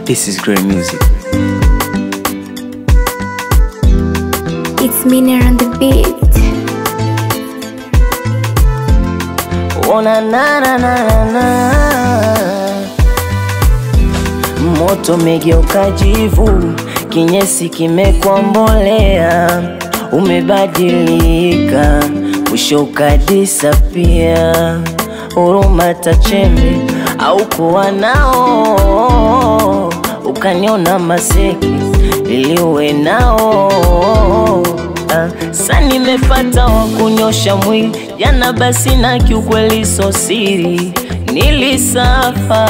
This is great music. It's Miner on the beat. Oh na na na na na. Moto umegeuka jivu, kinyesi kimekuwa mbolea. Umebadilika, mwisho ukadisapia. Huruma tachembe au kuwa nao, ukaniona maseki ili uwe nao. Sasa nimepata wa kunyosha mwili, jana basi na kiukweli so siri. Nilisafa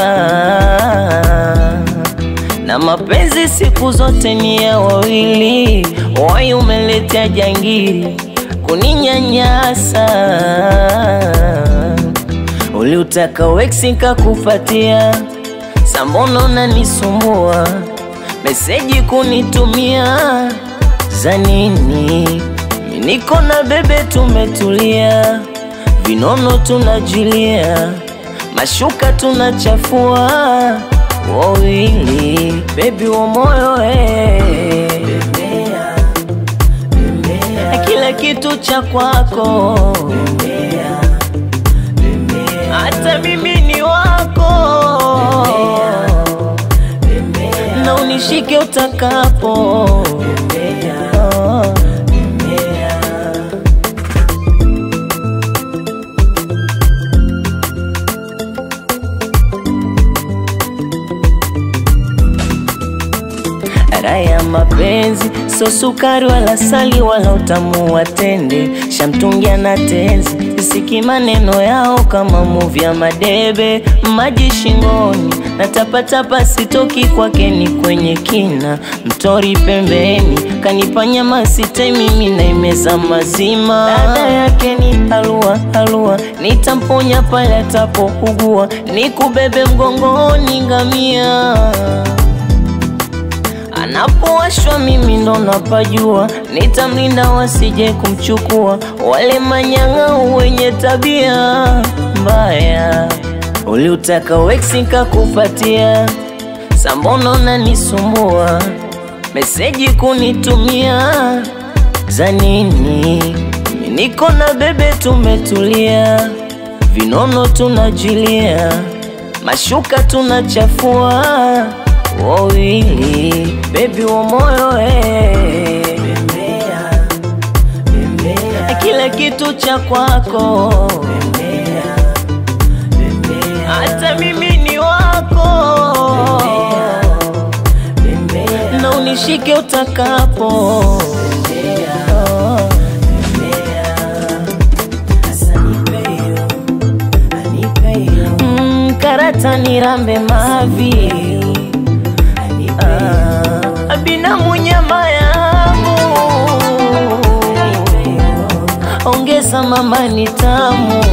na mapenzi siku zote ni ya wawili. Wai umeletea jangiri kuninyanyasa. Uliutaka wexi kakufatia, sambono unanisumbua, meseji kunitumia za nini? Niko na bebe tumetulia, vinono tunajilia, mashuka tunachafua wawili. Baby wa moyo bembea, bembea. Kila kitu cha kwako bembea, bembea. Hata mimi ni wako bembea, bembea. Na unishike utakapo bembea, bembea. Raya mapenzi so sukari wala sali wala utamu wa tende. Shamtungia na tenzi, siki maneno yao kama movie ya Madebe. Maji shingoni na tapatapa sitoki kwake ni kwenye kina. Mtori pembeni kanipanya masite mimi na imeza mazima. Dada yake ni halua halua, nitamponya pale atapougua. Nikubebe mgongoni ngamia, anapowashwa mimi ndo napajua. Nitamlinda wasije kumchukua wale manyanga wenye tabia mbaya. Uliutaka wexi kakufatia, sambono unanisumbua, meseji kunitumia za nini? Niko na bebe tumetulia, vinono tunajilia, mashuka tunachafua wawili. Baby wa moyo bembea, bembea. Kila kitu cha kwako bembea, bembea. Hata mimi ni wako bembea, bembea. Na unishike utakapo bembea, bembea. Asa nipeyo, anipeyo. Karata nirambe mavi, binamu nyama yangu, ongeza mama ni tamu.